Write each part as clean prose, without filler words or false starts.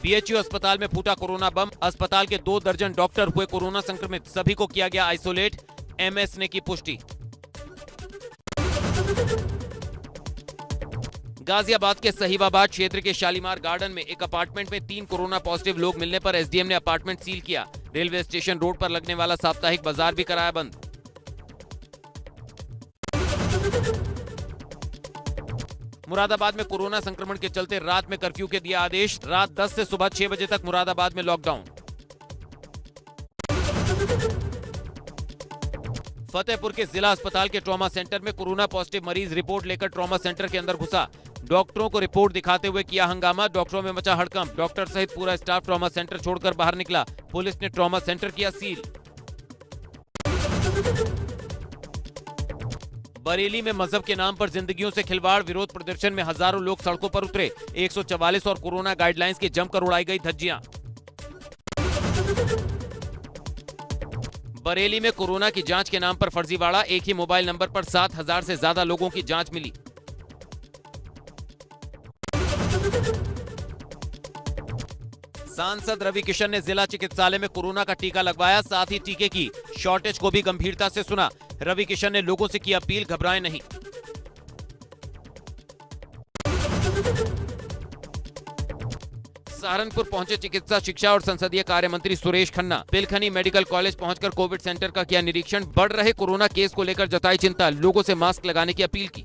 BHU अस्पताल में फूटा कोरोना बम। अस्पताल के 2 दर्जन डॉक्टर हुए कोरोना संक्रमित, सभी को किया गया आइसोलेट। एमएस ने की पुष्टि। गाजियाबाद के सहीबाबाद क्षेत्र के शालीमार गार्डन में एक अपार्टमेंट में 3 कोरोना पॉजिटिव लोग मिलने पर एसडीएम ने अपार्टमेंट सील किया। रेलवे स्टेशन रोड पर लगने वाला साप्ताहिक बाजार भी कराया बंद। मुरादाबाद में कोरोना संक्रमण के चलते रात में कर्फ्यू के दिया आदेश। रात 10 से सुबह 6 बजे तक मुरादाबाद में लॉकडाउन। फतेहपुर के जिला अस्पताल के ट्रॉमा सेंटर में कोरोना पॉजिटिव मरीज रिपोर्ट लेकर ट्रॉमा सेंटर के अंदर घुसा। डॉक्टरों को रिपोर्ट दिखाते हुए किया हंगामा। डॉक्टरों में मचा हड़कंप। डॉक्टर सहित पूरा स्टाफ ट्रॉमा सेंटर छोड़कर बाहर निकला। पुलिस ने ट्रॉमा सेंटर किया सील। बरेली में मजहब के नाम पर जिंदगियों से खिलवाड़। विरोध प्रदर्शन में हजारों लोग सड़कों पर उतरे। 144 और कोरोना गाइडलाइंस की जमकर उड़ाई गई धज्जियां। बरेली में कोरोना की जांच के नाम पर फर्जीवाड़ा। एक ही मोबाइल नंबर पर 7,000 से ज्यादा लोगों की जांच मिली। सांसद रवि किशन ने जिला चिकित्सालय में कोरोना का टीका लगवाया। साथ ही टीके की शॉर्टेज को भी गंभीरता से सुना। रवि किशन ने लोगों से की अपील, घबराएं नहीं। सहारनपुर पहुंचे चिकित्सा, शिक्षा और संसदीय कार्य मंत्री सुरेश खन्ना। बिलखनी मेडिकल कॉलेज पहुंचकर कोविड सेंटर का किया निरीक्षण। बढ़ रहे कोरोना केस को लेकर जताई चिंता। लोगों से मास्क लगाने की अपील की।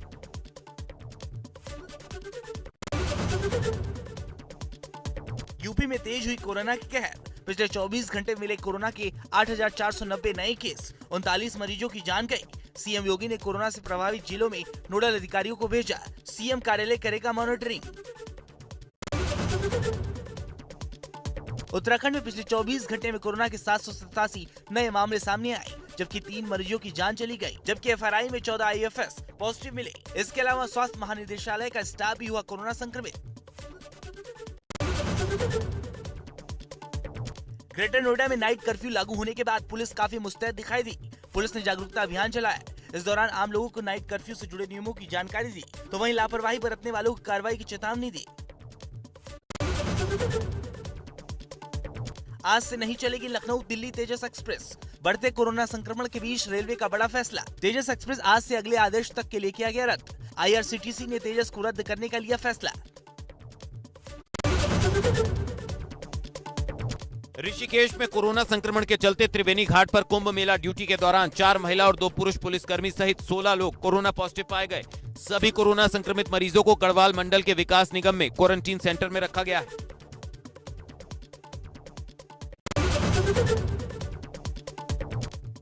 यूपी में तेज हुई कोरोना की कहर। पिछले 24 घंटे मिले कोरोना के 8,490 नए केस। 39 मरीजों की जान गई। सीएम योगी ने कोरोना से प्रभावित जिलों में नोडल अधिकारियों को भेजा। सीएम कार्यालय करेगा मॉनिटरिंग। उत्तराखंड में पिछले 24 घंटे में कोरोना के 787 नए मामले सामने आए, जबकि 3 मरीजों की जान चली गई। जबकि एफआरआई में 14 आईएफएस पॉजिटिव मिले। इसके अलावा स्वास्थ्य महानिदेशालय का स्टाफ भी हुआ कोरोना संक्रमित। ग्रेटर नोएडा में नाइट कर्फ्यू लागू होने के बाद पुलिस काफी मुस्तैद दिखाई दी। पुलिस ने जागरूकता अभियान चलाया। इस दौरान आम लोगों को नाइट कर्फ्यू से जुड़े नियमों की जानकारी दी, तो वहीं लापरवाही बरतने वालों को कार्रवाई की चेतावनी दी। आज से नहीं चलेगी लखनऊ दिल्ली तेजस एक्सप्रेस। बढ़ते कोरोना संक्रमण के बीच रेलवे का बड़ा फैसला। तेजस एक्सप्रेस आज से अगले आदेश तक के लिए किया गया रद्द। आईआरसीटीसी ने तेजस को रद्द करने का लिया फैसला। ऋषिकेश में कोरोना संक्रमण के चलते त्रिवेणी घाट पर कुंभ मेला ड्यूटी के दौरान 4 महिला और 2 पुरुष पुलिसकर्मी सहित 16 लोग कोरोना पॉजिटिव पाए गए। सभी कोरोना संक्रमित मरीजों को गढ़वाल मंडल के विकास निगम में क्वारंटीन सेंटर में रखा गया है।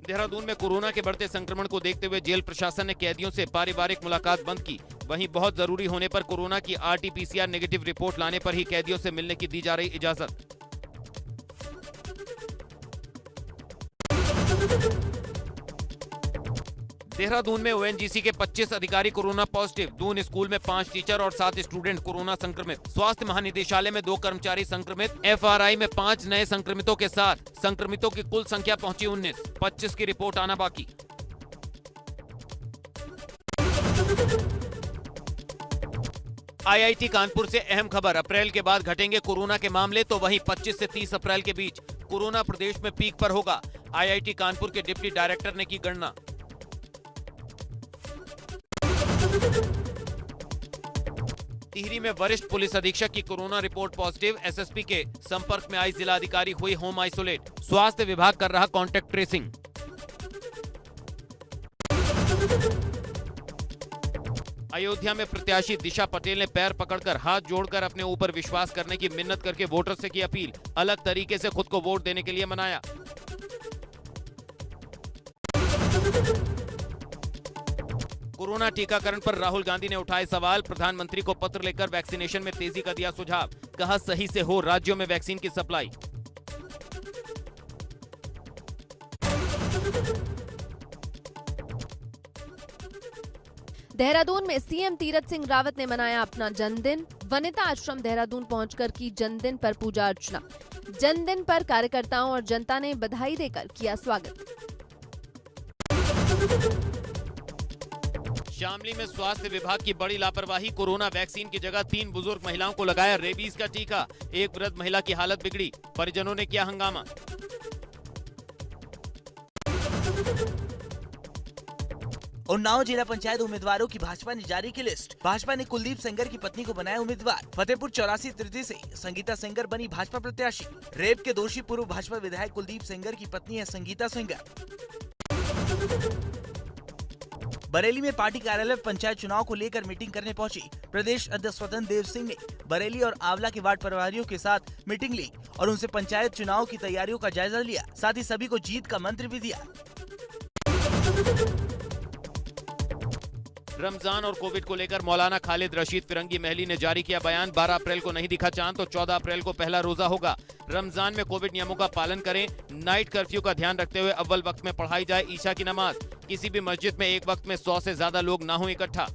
देहरादून में कोरोना के बढ़ते संक्रमण को देखते हुए जेल प्रशासन ने कैदियों से पारिवारिक मुलाकात बंद की। वहीं बहुत जरूरी होने पर कोरोना की आरटीपीसीआर नेगेटिव रिपोर्ट लाने पर ही कैदियों से मिलने की दी जा रही इजाजत। देहरादून में ओएनजीसी के 25 अधिकारी कोरोना पॉजिटिव। दून स्कूल में 5 टीचर और 7 स्टूडेंट कोरोना संक्रमित। स्वास्थ्य महानिदेशालय में 2 कर्मचारी संक्रमित। एफआरआई में 5 नए संक्रमितों के साथ संक्रमितों की कुल संख्या पहुंची 19। 25 की रिपोर्ट आना बाकी। आईआईटी कानपुर से अहम खबर। अप्रैल के बाद घटेंगे कोरोना के मामले, तो वहीं 25 से 30 अप्रैल के बीच कोरोना प्रदेश में पीक पर होगा। आईआईटी कानपुर के डिप्टी डायरेक्टर ने की गणना। टिहरी में वरिष्ठ पुलिस अधीक्षक की कोरोना रिपोर्ट पॉजिटिव। एसएसपी के संपर्क में आई जिलाधिकारी हुई होम आइसोलेट। स्वास्थ्य विभाग कर रहा कॉन्टैक्ट ट्रेसिंग। अयोध्या में प्रत्याशी दिशा पटेल ने पैर पकड़कर हाथ जोड़कर अपने ऊपर विश्वास करने की मिन्नत करके वोटर से की अपील। अलग तरीके से खुद को वोट देने के लिए मनाया। कोरोना टीकाकरण पर राहुल गांधी ने उठाए सवाल। प्रधानमंत्री को पत्र लेकर वैक्सीनेशन में तेजी का दिया सुझाव। कहा सही से हो राज्यों में वैक्सीन की सप्लाई। देहरादून में सीएम तीरथ सिंह रावत ने मनाया अपना जन्मदिन। वनिता आश्रम देहरादून पहुंचकर की जन्मदिन पर पूजा अर्चना। जन्मदिन पर कार्यकर्ताओं और जनता ने बधाई देकर किया स्वागत। शामली में स्वास्थ्य विभाग की बड़ी लापरवाही, कोरोना वैक्सीन की जगह 3 बुजुर्ग महिलाओं को लगाया रेबीज का टीका। एक वृद्ध महिला की हालत बिगड़ी, परिजनों ने किया हंगामा। उन्नाव जिला पंचायत उम्मीदवारों की भाजपा ने जारी की लिस्ट। भाजपा ने कुलदीप सेंगर की पत्नी को बनाया उम्मीदवार। फतेहपुर 84 तृतीय से संगीता सेंगर बनी भाजपा प्रत्याशी। रेप के दोषी पूर्व भाजपा विधायक कुलदीप सेंगर की पत्नी है संगीता सेंगर। बरेली में पार्टी कार्यालय पंचायत चुनाव को लेकर मीटिंग करने पहुंची प्रदेश अध्यक्ष स्वतंत्र देव सिंह ने बरेली और आंवला के वार्ड प्रभारियों के साथ मीटिंग ली और उनसे पंचायत चुनाव की तैयारियों का जायजा लिया। साथ ही सभी को जीत का मंत्र भी दिया। रमजान और कोविड को लेकर मौलाना खालिद रशीद फिरंगी महली ने जारी किया बयान। 12 अप्रैल को नहीं दिखा चांद तो 14 अप्रैल को पहला रोजा होगा। रमजान में कोविड नियमों का पालन करें। नाइट कर्फ्यू का ध्यान रखते हुए अव्वल वक्त में पढ़ाई जाए ईशा की नमाज। किसी भी मस्जिद में एक वक्त में 100 से ज्यादा लोग ना हो इकट्ठा।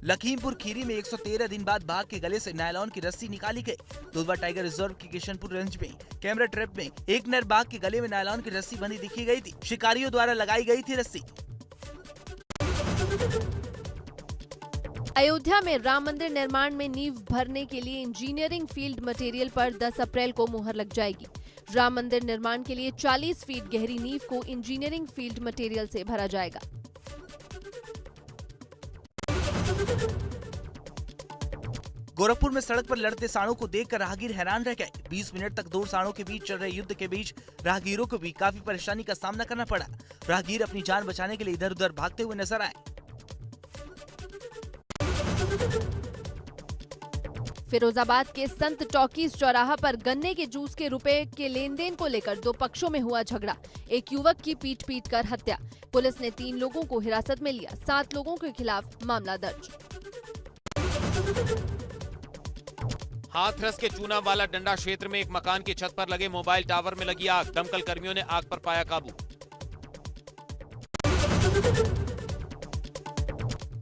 लखीमपुर खीरी में 113 दिन बाद बाघ के गले से नायलॉन की रस्सी निकाली गई। दुधवा टाइगर रिजर्व के किशनपुर रेंज में कैमरा ट्रैप में एक नर बाघ के गले में नायलॉन की रस्सी बंधी दिखी गई थी। शिकारियों द्वारा लगाई गई थी रस्सी। अयोध्या में राम मंदिर निर्माण में नींव भरने के लिए इंजीनियरिंग फील्ड मटेरियल पर 10 अप्रैल को मुहर लग जाएगी। राम मंदिर निर्माण के लिए 40 फीट गहरी नींव को इंजीनियरिंग फील्ड मटेरियल से भरा जाएगा। गोरखपुर में सड़क पर लड़ते सांडों को देखकर राहगीर हैरान रह गए। 20 मिनट तक 2 सांडों के बीच चल रहे युद्ध के बीच राहगीरों को भी काफी परेशानी का सामना करना पड़ा। राहगीर अपनी जान बचाने के लिए इधर उधर भागते हुए नजर आए। फिरोजाबाद के संत टॉकीज चौराहा पर गन्ने के जूस के रुपए के लेन देन को लेकर 2 पक्षों में हुआ झगड़ा। एक युवक की पीट कर हत्या। पुलिस ने 3 लोगों को हिरासत में लिया। 7 लोगों के खिलाफ मामला दर्ज। हाथरस के चूनावाला डंडा क्षेत्र में एक मकान की छत पर लगे मोबाइल टावर में लगी आग। दमकल कर्मियों ने आग पर पाया काबू।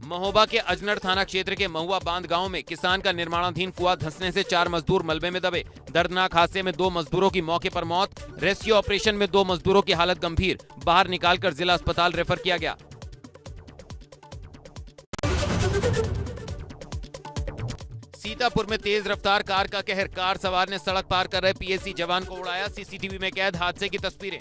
महोबा के अजनर थाना क्षेत्र के महुआ बांध गांव में किसान का निर्माणाधीन कुआं धंसने से 4 मजदूर मलबे में दबे। दर्दनाक हादसे में 2 मजदूरों की मौके पर मौत। रेस्क्यू ऑपरेशन में 2 मजदूरों की हालत गंभीर, बाहर निकालकर जिला अस्पताल रेफर किया गया। सीतापुर में तेज रफ्तार कार का कहर। कार सवार ने सड़क पार कर रहे पीएसी जवान को उड़ाया। सीसीटीवी में कैद हादसे की तस्वीरें।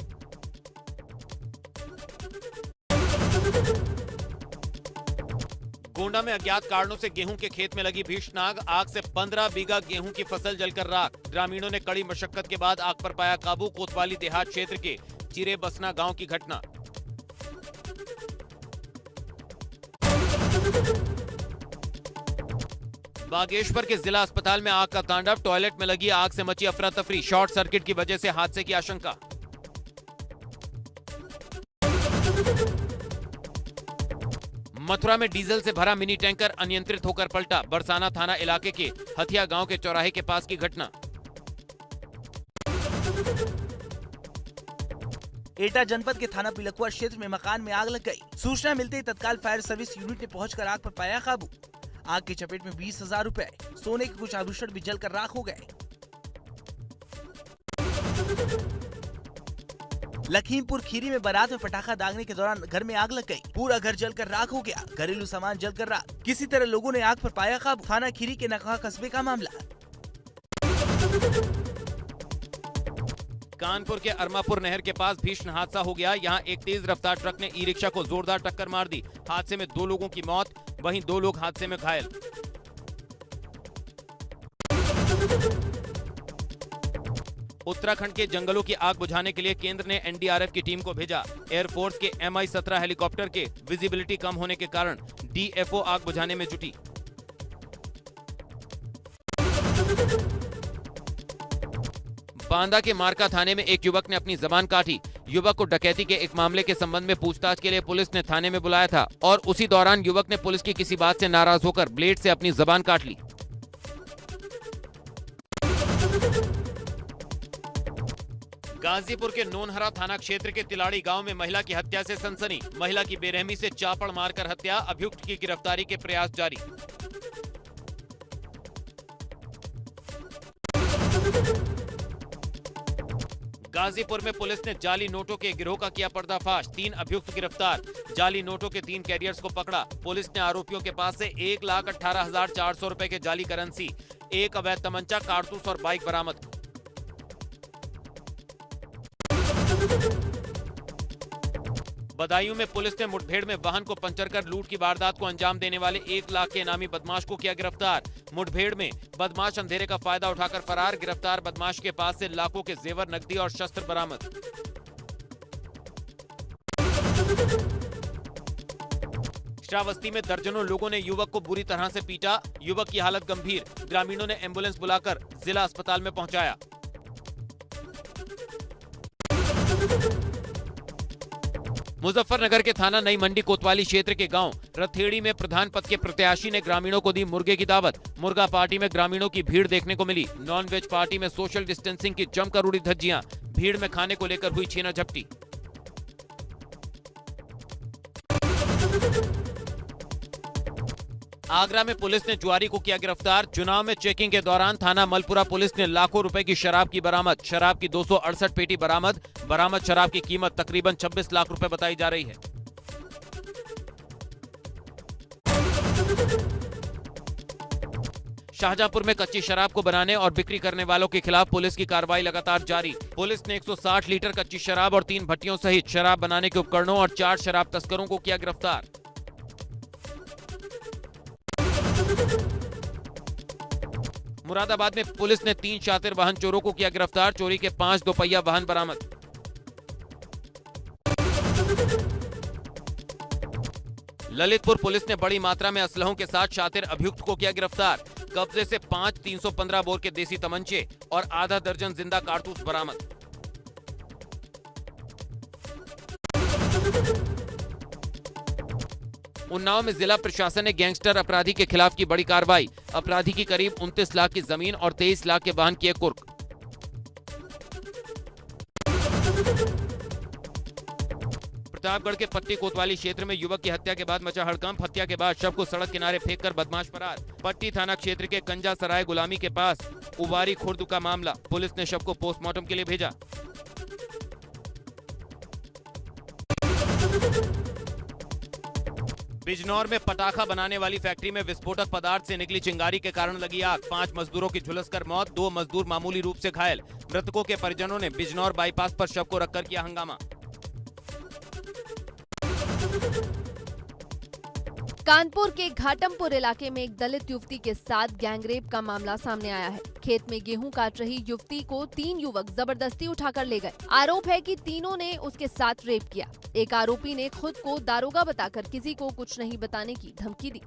गोंडा में अज्ञात कारणों से गेहूं के खेत में लगी भीषण आग। आग से 15 बीघा गेहूं की फसल जलकर राख। ग्रामीणों ने कड़ी मशक्कत के बाद आग पर पाया काबू। कोतवाली देहात क्षेत्र के चिरे बसना गांव की घटना। बागेश्वर के जिला अस्पताल में आग का तांडव। टॉयलेट में लगी आग से मची अफरा तफरी। शॉर्ट सर्किट की वजह से हादसे की आशंका। मथुरा में डीजल से भरा मिनी टैंकर अनियंत्रित होकर पलटा। बरसाना थाना इलाके के हथिया गांव के चौराहे के पास की घटना। एटा जनपद के थाना पिलकुआ क्षेत्र में मकान में आग लग गई। सूचना मिलते ही तत्काल फायर सर्विस यूनिट ने पहुंचकर आग पर पाया काबू। आग की चपेट में 20,000 रुपए, सोने के कुछ आभूषण भी जलकर राख हो गए। लखीमपुर खीरी में बारात में पटाखा दागने के दौरान घर में आग लग गई। पूरा घर जलकर राख हो गया। घरेलू सामान जलकर राख। किसी तरह लोगों ने आग पर पाया काबू। थाना खीरी के नकहा कस्बे का मामला। कानपुर के अरमापुर नहर के पास भीषण हादसा हो गया। यहां एक तेज रफ्तार ट्रक ने ई रिक्शा को जोरदार टक्कर मार दी। हादसे में 2 लोगों की मौत, वहीं 2 लोग हादसे में घायल। उत्तराखंड के जंगलों की आग बुझाने के लिए केंद्र ने एनडीआरएफ की टीम को भेजा। एयरफोर्स के MI-17 हेलीकॉप्टर के विजिबिलिटी कम होने के कारण डीएफओ आग बुझाने में जुटी। बांदा के मारका थाने में एक युवक ने अपनी जबान काटी। युवक को डकैती के एक मामले के संबंध में पूछताछ के लिए पुलिस ने थाने में बुलाया था और उसी दौरान युवक ने पुलिस की किसी बात से नाराज होकर ब्लेड से अपनी जबान काट ली। गाजीपुर के नोनहरा थाना क्षेत्र के तिलाड़ी गांव में महिला की हत्या से सनसनी। महिला की बेरहमी से चापड़ मारकर हत्या। अभियुक्त की गिरफ्तारी के प्रयास जारी। गाजीपुर में पुलिस ने जाली नोटों के गिरोह का किया पर्दाफाश, 3 अभियुक्त गिरफ्तार। जाली नोटों के 3 कैरियर्स को पकड़ा। पुलिस ने आरोपियों के पास से 1,18,400 रुपए के जाली करेंसी, 1 अवैध तमंचा, कारतूस और बाइक बरामद। बदायूं में पुलिस ने मुठभेड़ में वाहन को पंचर कर लूट की वारदात को अंजाम देने वाले 1 लाख के इनामी बदमाश को किया गिरफ्तार। मुठभेड़ में बदमाश अंधेरे का फायदा उठाकर फरार। गिरफ्तार बदमाश के पास से लाखों के जेवर, नकदी और शस्त्र बरामद। श्रावस्ती में दर्जनों लोगों ने युवक को बुरी तरह से पीटा। युवक की हालत गंभीर। ग्रामीणों ने एम्बुलेंस बुलाकर जिला अस्पताल में पहुंचाया। मुजफ्फरनगर के थाना नई मंडी कोतवाली क्षेत्र के गांव रथेड़ी में प्रधान पद के प्रत्याशी ने ग्रामीणों को दी मुर्गे की दावत। मुर्गा पार्टी में ग्रामीणों की भीड़ देखने को मिली। नॉन-वेज पार्टी में सोशल डिस्टेंसिंग की जमकर उड़ी धज्जियां। भीड़ में खाने को लेकर हुई छीना झपटी। आगरा में पुलिस ने जुआरी को किया गिरफ्तार। चुनाव में चेकिंग के दौरान थाना मलपुरा पुलिस ने लाखों रुपए की शराब की बरामद। शराब की 268 पेटी बरामद। बरामद शराब की कीमत तकरीबन 26 लाख रुपए बताई जा रही है। शाहजहांपुर में कच्ची शराब को बनाने और बिक्री करने वालों के खिलाफ पुलिस की कार्रवाई लगातार जारी। पुलिस ने 160 लीटर कच्ची शराब और 3 भट्टियों सहित शराब बनाने के उपकरणों और 4 शराब तस्करों को किया गिरफ्तार। मुरादाबाद में पुलिस ने 3 शातिर वाहन चोरों को किया गिरफ्तार। चोरी के 5 दोपहिया वाहन बरामद। ललितपुर पुलिस ने बड़ी मात्रा में असलहों के साथ शातिर अभियुक्त को किया गिरफ्तार। कब्जे से 5 315 बोर के देसी तमंचे और आधा दर्जन जिंदा कारतूस बरामद। उन्नाव में जिला प्रशासन ने गैंगस्टर अपराधी के खिलाफ की बड़ी कार्रवाई। अपराधी की करीब 29 लाख की जमीन और 23 लाख के वाहन किए कुर्क। प्रतापगढ़ के पट्टी कोतवाली क्षेत्र में युवक की हत्या के बाद मचा हड़कंप। हत्या के बाद शव को सड़क किनारे फेंककर बदमाश फरार। पट्टी थाना क्षेत्र के कंजा सराय गुलामी के पास उबारी खुर्द का मामला। पुलिस ने शव को पोस्टमार्टम के लिए भेजा। बिजनौर में पटाखा बनाने वाली फैक्ट्री में विस्फोटक पदार्थ से निकली चिंगारी के कारण लगी आग। 5 मजदूरों की झुलसकर मौत, 2 मजदूर मामूली रूप से घायल। मृतकों के परिजनों ने बिजनौर बाईपास पर शव को रखकर किया हंगामा। कानपुर के घाटमपुर इलाके में एक दलित युवती के साथ गैंगरेप का मामला सामने आया है। खेत में गेहूं काट रही युवती को 3 युवक जबरदस्ती उठाकर ले गए। आरोप है कि तीनों ने उसके साथ रेप किया। एक आरोपी ने खुद को दारोगा बताकर किसी को कुछ नहीं बताने की धमकी दी।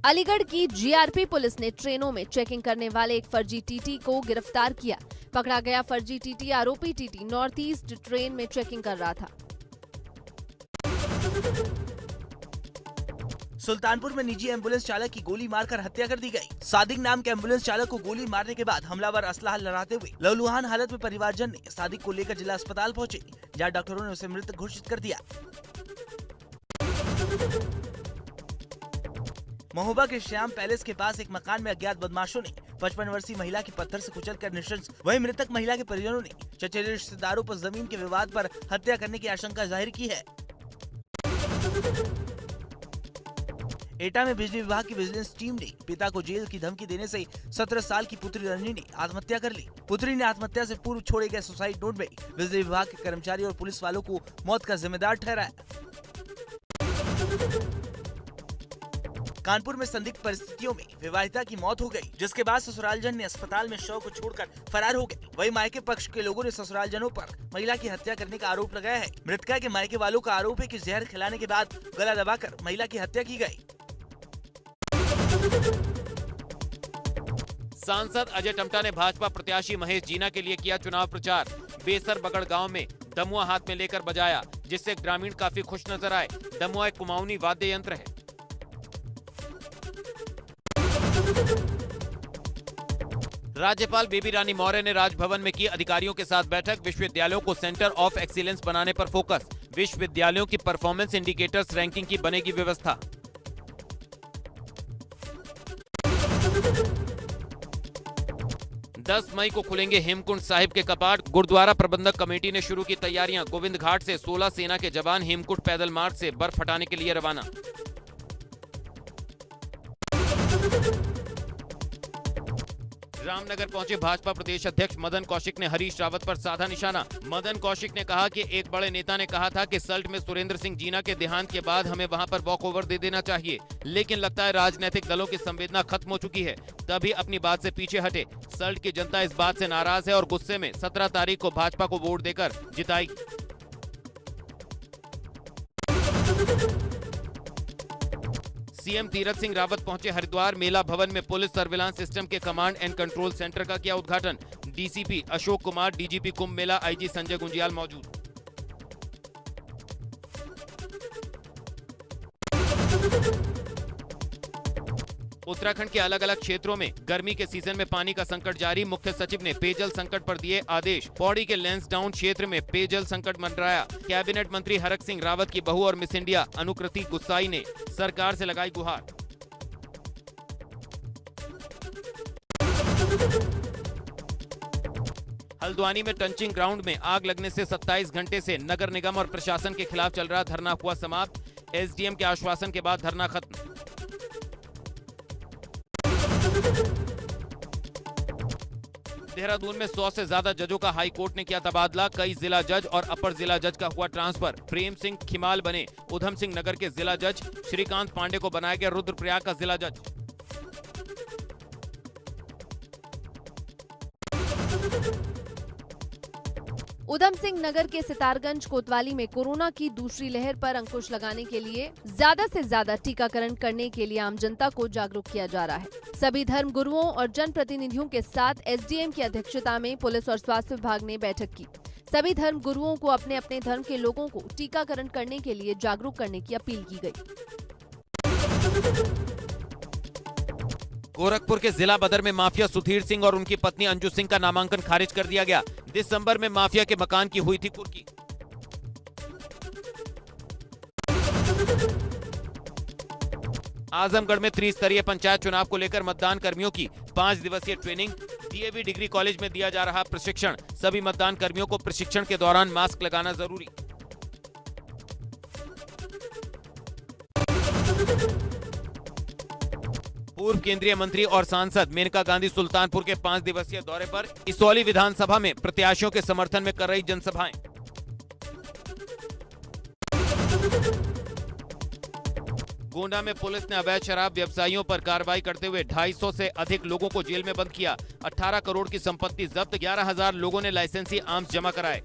अलीगढ़ की जीआरपी पुलिस ने ट्रेनों में चेकिंग करने वाले एक फर्जी टीटी को गिरफ्तार किया। पकड़ा गया फर्जी टीटी आरोपी टीटी नॉर्थ ईस्ट ट्रेन में चेकिंग कर रहा था। सुल्तानपुर में निजी एम्बुलेंस चालक की गोली मारकर हत्या कर दी गई। सादिक नाम के एम्बुलेंस चालक को गोली मारने के बाद हमलावर असलाह लहराते हुए लहूलुहान हालत में परिवारजन ने सादिक को लेकर जिला अस्पताल पहुंचे, जहां डॉक्टरों ने उसे मृत घोषित कर दिया। महोबा के श्याम पैलेस के पास एक मकान में अज्ञात बदमाशों ने 55 वर्षीय महिला की पत्थर से कुचलकर नृशंस। वहीं मृतक महिला के परिजनों ने चचेरे रिश्तेदारों पर जमीन के विवाद पर हत्या करने की आशंका जाहिर की है। एटा में बिजली विभाग की विजिलेंस टीम ने पिता को जेल की धमकी देने से 17 साल की पुत्री रंजनी ने आत्महत्या कर ली। पुत्री ने आत्महत्या से पूर्व छोड़े गए सुसाइड नोट में बिजली विभाग के कर्मचारी और पुलिस वालों को मौत का जिम्मेदार ठहराया। कानपुर में संदिग्ध परिस्थितियों में विवाहिता की मौत हो गई, जिसके बाद ससुरालजन ने अस्पताल में शव को छोड़कर फरार हो गए। वहीं मायके पक्ष के लोगों ने ससुरालजनों पर महिला की हत्या करने का आरोप लगाया है। मृतका के मायके वालों का आरोप है कि जहर खिलाने के बाद गला दबाकर महिला की हत्या की गई। सांसद अजय टमटा ने भाजपा प्रत्याशी महेश जीना के लिए किया चुनाव प्रचार। बेसर बगड़ गांव में दमुआ हाथ में लेकर बजाया, जिससे ग्रामीण काफी खुश नजर आए। दमुआ एक कुमाऊनी वाद्य यंत्र है। राज्यपाल बेबी रानी मौर्य ने राजभवन में की अधिकारियों के साथ बैठक। विश्वविद्यालयों को सेंटर ऑफ एक्सीलेंस बनाने पर फोकस। विश्वविद्यालयों की परफॉर्मेंस इंडिकेटर्स रैंकिंग की बनेगी व्यवस्था। 10 मई को खुलेंगे हेमकुंड साहिब के कपाट। गुरुद्वारा प्रबंधक कमेटी ने शुरू की तैयारियां। गोविंद घाट से 16 सेना के जवान हेमकुंड पैदल मार्ग से बर्फ हटाने के लिए रवाना। रामनगर पहुंचे भाजपा प्रदेश अध्यक्ष मदन कौशिक ने हरीश रावत पर साधा निशाना। मदन कौशिक ने कहा कि एक बड़े नेता ने कहा था कि सल्ट में सुरेंद्र सिंह जीना के देहांत के बाद हमें वहां पर वॉकओवर दे देना चाहिए, लेकिन लगता है राजनीतिक दलों की संवेदना खत्म हो चुकी है, तभी अपनी बात से पीछे हटे। सल्ट की जनता इस बात से नाराज है और गुस्से में 17 तारीख को भाजपा को वोट देकर जिताएगी। सीएम तीरथ सिंह रावत पहुंचे हरिद्वार। मेला भवन में पुलिस सर्विलांस सिस्टम के कमांड एंड कंट्रोल सेंटर का किया उद्घाटन। DCP Ashok Kumar, DGP Kumbh Mela, IG Sanjay Gunjyal मौजूद। उत्तराखंड के अलग अलग क्षेत्रों में गर्मी के सीजन में पानी का संकट जारी। मुख्य सचिव ने पेयजल संकट पर दिए आदेश। पौड़ी के लैंसडाउन क्षेत्र में पेयजल संकट मंडराया। कैबिनेट मंत्री हरक सिंह रावत की बहू और मिस इंडिया अनुकृति गुस्साई ने सरकार से लगाई गुहार। हल्द्वानी में टंचिंग ग्राउंड में आग लगने से 27 घंटे से नगर निगम और प्रशासन के खिलाफ चल रहा धरना हुआ समाप्त। एसडीएम के आश्वासन के बाद धरना खत्म। देहरादून में 100 से ज्यादा जजों का हाई कोर्ट ने किया तबादला। कई जिला जज और अपर जिला जज का हुआ ट्रांसफर। प्रेम सिंह खिमाल बने उधम सिंह नगर के जिला जज। श्रीकांत पांडे को बनाया गया रुद्रप्रयाग का जिला जज। उधम सिंह नगर के सितारगंज कोतवाली में कोरोना की दूसरी लहर पर अंकुश लगाने के लिए ज्यादा से ज्यादा टीकाकरण करने के लिए आम जनता को जागरूक किया जा रहा है। सभी धर्म गुरुओं और जनप्रतिनिधियों के साथ एसडीएम की अध्यक्षता में पुलिस और स्वास्थ्य विभाग ने बैठक की। सभी धर्म गुरुओं को अपने अपने धर्म के लोगों को टीकाकरण करने के लिए जागरूक करने की अपील की गई। गोरखपुर के जिला बदर में माफिया सुधीर सिंह और उनकी पत्नी अंजू सिंह का नामांकन खारिज कर दिया गया। दिसंबर में माफिया के मकान की हुई थी कुर्की। आजमगढ़ में त्रिस्तरीय पंचायत चुनाव को लेकर मतदान कर्मियों की 5 दिवसीय ट्रेनिंग। डीएवी डिग्री कॉलेज में दिया जा रहा प्रशिक्षण। सभी मतदान कर्मियों को प्रशिक्षण के दौरान मास्क लगाना जरूरी। पूर्व केंद्रीय मंत्री और सांसद मेनका गांधी सुल्तानपुर के 5 दिवसीय दौरे पर। इसौली विधानसभा में प्रत्याशियों के समर्थन में कर रही जनसभाएं। गोंडा में पुलिस ने अवैध शराब व्यवसायियों पर कार्रवाई करते हुए 250 से अधिक लोगों को जेल में बंद किया। 18 करोड़ की संपत्ति जब्त। 11,000 लोगों ने लाइसेंसी आर्म्स जमा कराए।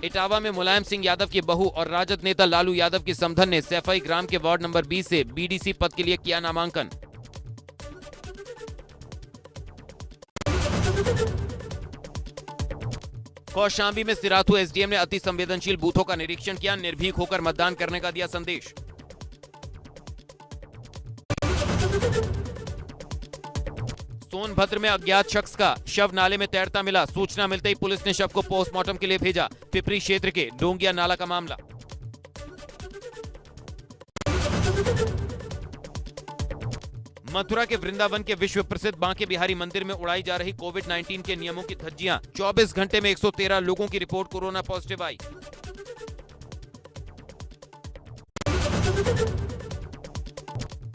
इटावा में मुलायम सिंह यादव की बहू और राजद नेता लालू यादव की समधन ने सैफई ग्राम के वार्ड नंबर 20 से बीडीसी पद के लिए किया नामांकन। कौशाम्बी में सिराथू एसडीएम ने अति संवेदनशील बूथों का निरीक्षण किया। निर्भीक होकर मतदान करने का दिया संदेश। सोनभद्र में अज्ञात शख्स का शव नाले में तैरता मिला। सूचना मिलते ही पुलिस ने शव को पोस्टमार्टम के लिए भेजा। पिपरी क्षेत्र के डोंगिया नाला का मामला। मथुरा के वृंदावन के विश्व प्रसिद्ध बांके बिहारी मंदिर में उड़ाई जा रही कोविड-19 के नियमों की धज्जियां। 24 घंटे में 113 लोगों की रिपोर्ट कोरोना पॉजिटिव आई।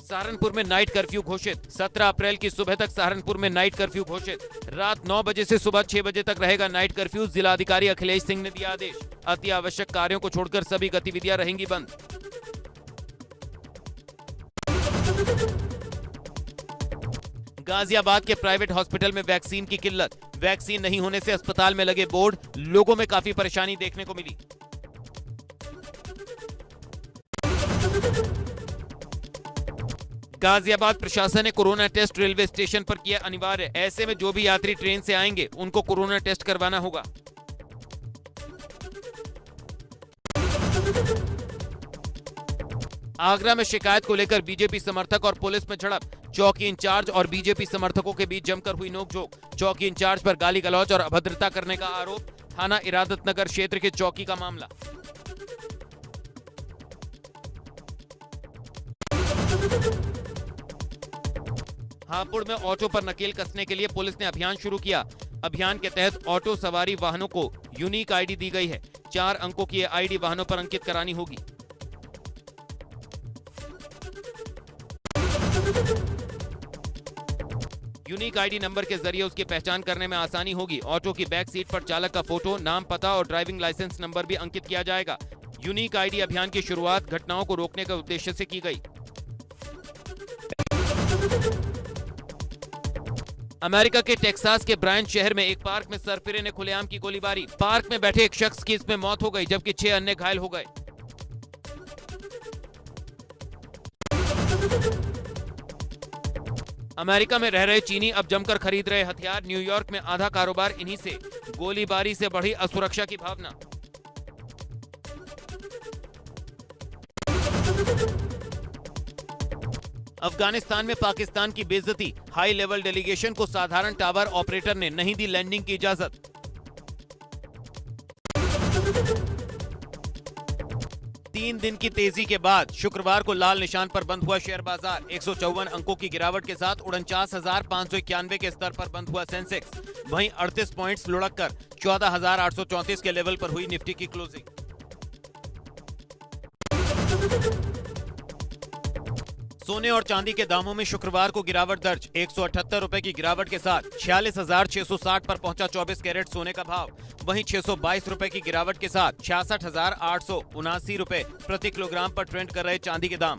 सहारनपुर में नाइट कर्फ्यू घोषित। 17 अप्रैल की सुबह तक सहारनपुर में नाइट कर्फ्यू घोषित। रात 9 बजे से सुबह 6 बजे तक रहेगा नाइट कर्फ्यू। जिलाधिकारी अखिलेश सिंह ने दिया आदेश। अति आवश्यक कार्यों को छोड़कर सभी गतिविधियां रहेंगी बंद। गाजियाबाद के प्राइवेट हॉस्पिटल में वैक्सीन की किल्लत। वैक्सीन नहीं होने से अस्पताल में लगे बोर्ड। लोगों में काफी परेशानी देखने को मिली। गाजियाबाद प्रशासन ने कोरोना टेस्ट रेलवे स्टेशन पर किया अनिवार्य। ऐसे में जो भी यात्री ट्रेन से आएंगे उनको कोरोना टेस्ट करवाना होगा। आगरा में शिकायत को लेकर बीजेपी समर्थक और पुलिस में झड़प। चौकी इंचार्ज और बीजेपी समर्थकों के बीच जमकर हुई नोकझोंक। चौकी इंचार्ज पर गाली गलौज और अभद्रता करने का आरोप। थाना इरादत नगर क्षेत्र के चौकी का मामला। हापुड़ में ऑटो पर नकेल कसने के लिए पुलिस ने अभियान शुरू किया। अभियान के तहत ऑटो सवारी वाहनों को यूनिक आईडी दी गई है। 4 अंकों की आईडी वाहनों पर अंकित करानी होगी। यूनिक आईडी नंबर के जरिए उसकी पहचान करने में आसानी होगी। ऑटो की बैक सीट पर चालक का फोटो, नाम, पता और ड्राइविंग लाइसेंस नंबर भी अंकित किया जाएगा। यूनिक आईडी अभियान की शुरुआत घटनाओं को रोकने के उद्देश्य से की गई। अमेरिका के टेक्सास के ब्रायन शहर में एक पार्क में सरफिरे ने खुलेआम की गोलीबारी। पार्क में बैठे एक शख्स की इसमें मौत हो गई, जबकि 6 अन्य घायल हो गए। अमेरिका में रह रहे चीनी अब जमकर खरीद रहे हथियार। न्यूयॉर्क में आधा कारोबार इन्हीं से। गोलीबारी से बढ़ी असुरक्षा की भावना। अफगानिस्तान में पाकिस्तान की बेइज्जती। हाई लेवल डेलीगेशन को साधारण टावर ऑपरेटर ने नहीं दी लैंडिंग की इजाजत। तीन दिन की तेजी के बाद शुक्रवार को लाल निशान पर बंद हुआ शेयर बाजार। 154 अंकों की गिरावट के साथ 49,591 के स्तर पर बंद हुआ सेंसेक्स। वहीं 38 पॉइंट्स लुढ़ककर 14,834 के लेवल पर हुई निफ्टी की क्लोजिंग। सोने और चांदी के दामों में शुक्रवार को गिरावट दर्ज। 178 रुपए की गिरावट के साथ 46,660 पर पहुंचा 24 कैरेट सोने का भाव। वहीं 622 रुपए की गिरावट के साथ 66,879 रुपए प्रति किलोग्राम पर ट्रेंड कर रहे चांदी के दाम।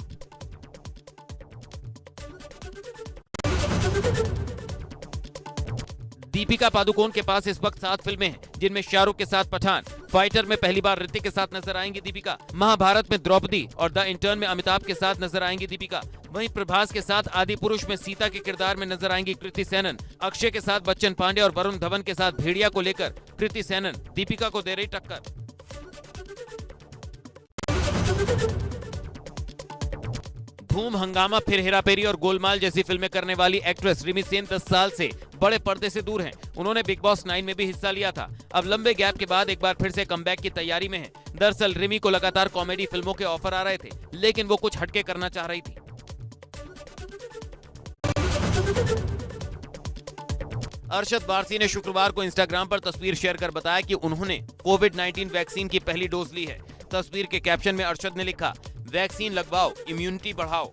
दीपिका पादुकोण के पास इस वक्त 7 फिल्में हैं, जिनमें शाहरुख के साथ पठान, फाइटर में पहली बार ऋतिक के साथ नजर आएंगी दीपिका, महाभारत में द्रौपदी और द इंटर्न में अमिताभ के साथ नजर आएंगी दीपिका। वहीं प्रभास के साथ आदि पुरुष में सीता के किरदार में नजर आएंगी कृति सेनन। अक्षय के साथ बच्चन पांडे और वरुण धवन के साथ भेड़िया को लेकर कृति सेनन दीपिका को दे रही टक्कर। धूम, हंगामा, फिर हेराफेरी और गोलमाल जैसी फिल्में करने वाली एक्ट्रेस रिमी सेन 10 साल से बड़े पर्दे से दूर हैं। उन्होंने बिग बॉस 9 में भी हिस्सा लिया था। अब लंबे गैप के बाद एक बार फिर से कमबैक की तैयारी में है। दरअसल रिमी को लगातार कॉमेडी फिल्मों के ऑफर आ रहे थे, लेकिन वो कुछ हटके करना चाह रही थी। अरशद वारसी ने शुक्रवार को इंस्टाग्राम पर तस्वीर शेयर कर बताया कि उन्होंने कोविड-19 वैक्सीन की पहली डोज ली है। तस्वीर के कैप्शन में अरशद ने लिखा, वैक्सीन लगवाओ, इम्यूनिटी बढ़ाओ।